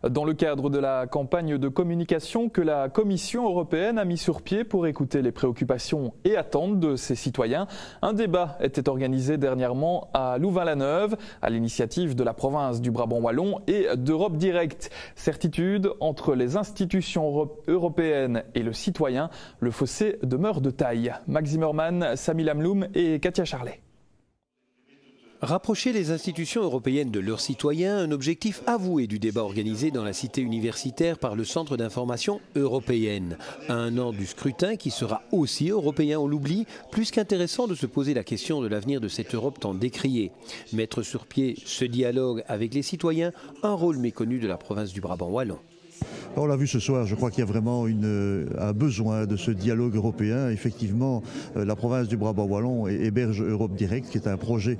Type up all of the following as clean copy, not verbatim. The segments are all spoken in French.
Dans le cadre de la campagne de communication que la Commission européenne a mis sur pied pour écouter les préoccupations et attentes de ses citoyens, un débat était organisé dernièrement à Louvain-la-Neuve, à l'initiative de la province du Brabant wallon et d'Europe Direct. Certitude, entre les institutions européennes et le citoyen, le fossé demeure de taille. Max Zimmermann, Samy Lamloum et Katia Charlet. Rapprocher les institutions européennes de leurs citoyens, un objectif avoué du débat organisé dans la cité universitaire par le Centre d'information européenne. À un an du scrutin qui sera aussi européen, on l'oublie, plus qu'intéressant de se poser la question de l'avenir de cette Europe tant décriée. Mettre sur pied ce dialogue avec les citoyens, un rôle méconnu de la province du Brabant wallon. On l'a vu ce soir, je crois qu'il y a vraiment un besoin de ce dialogue européen. Effectivement, la province du Brabant wallon héberge Europe Direct, qui est un projet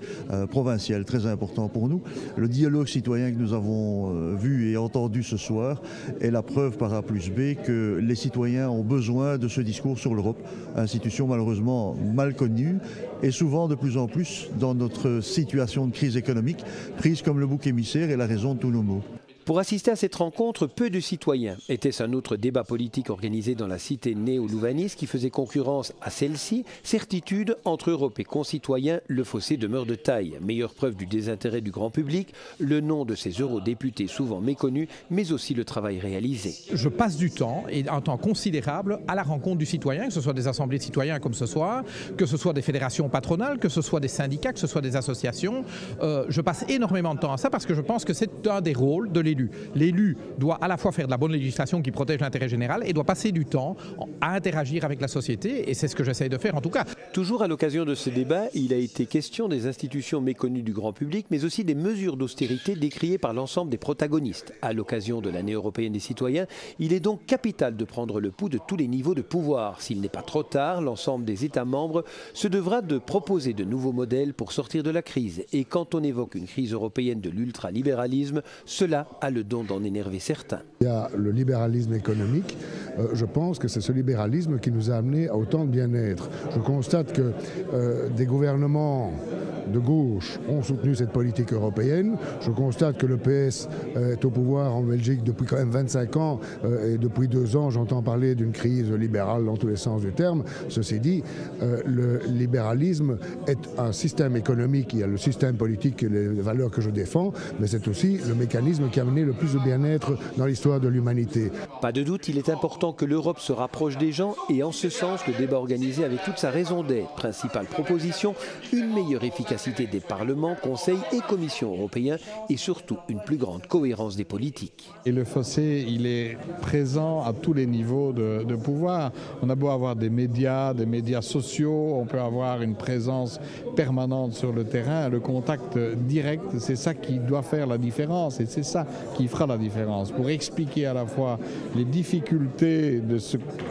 provincial très important pour nous. Le dialogue citoyen que nous avons vu et entendu ce soir est la preuve par A plus B que les citoyens ont besoin de ce discours sur l'Europe, institution malheureusement mal connue et souvent de plus en plus dans notre situation de crise économique, prise comme le bouc émissaire et la raison de tous nos maux. Pour assister à cette rencontre, peu de citoyens. Était-ce un autre débat politique organisé dans la cité néo-louvaniste qui faisait concurrence à celle-ci? Certitude, entre Europe et concitoyens, le fossé demeure de taille. Meilleure preuve du désintérêt du grand public, le nom de ces eurodéputés souvent méconnus, mais aussi le travail réalisé. Je passe du temps, et un temps considérable, à la rencontre du citoyen, que ce soit des assemblées de citoyens comme ce soir, que ce soit des fédérations patronales, que ce soit des syndicats, que ce soit des associations. Je passe énormément de temps à ça parce que je pense que c'est un des rôles de l'élu. L'élu doit à la fois faire de la bonne législation qui protège l'intérêt général et doit passer du temps à interagir avec la société, et c'est ce que j'essaye de faire en tout cas. Toujours à l'occasion de ce débat, il a été question des institutions méconnues du grand public, mais aussi des mesures d'austérité décriées par l'ensemble des protagonistes. À l'occasion de l'année européenne des citoyens, il est donc capital de prendre le pouls de tous les niveaux de pouvoir. S'il n'est pas trop tard, l'ensemble des États membres se devra de proposer de nouveaux modèles pour sortir de la crise. Et quand on évoque une crise européenne de l'ultralibéralisme, cela a le don d'en énerver certains. Il y a le libéralisme économique. Je pense que c'est ce libéralisme qui nous a amené à autant de bien-être. Je constate que des gouvernements de gauche ont soutenu cette politique européenne. Je constate que le PS est au pouvoir en Belgique depuis quand même 25 ans et depuis 2 ans j'entends parler d'une crise libérale dans tous les sens du terme. Ceci dit, le libéralisme est un système économique, il y a le système politique et les valeurs que je défends, mais c'est aussi le mécanisme qui a amené le plus de bien-être dans l'histoire de l'humanité. Pas de doute, il est important que l'Europe se rapproche des gens et en ce sens, le débat organisé avait toute sa raison d'être. Principale proposition, une meilleure efficacité des parlements, conseils et commissions européens et surtout une plus grande cohérence des politiques. Et le fossé, il est présent à tous les niveaux de pouvoir. On a beau avoir des médias sociaux, on peut avoir une présence permanente sur le terrain, le contact direct, c'est ça qui doit faire la différence et c'est ça qui fera la différence pour expliquer à la fois les difficultés de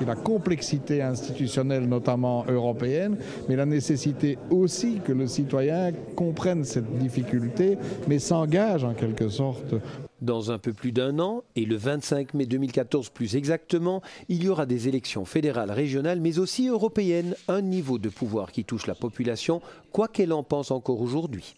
la complexité institutionnelle, notamment européenne, mais la nécessité aussi que le citoyen comprenne cette difficulté, mais s'engage en quelque sorte. Dans un peu plus d'1 an, et le 25 mai 2014 plus exactement, il y aura des élections fédérales, régionales, mais aussi européennes, un niveau de pouvoir qui touche la population, quoi qu'elle en pense encore aujourd'hui.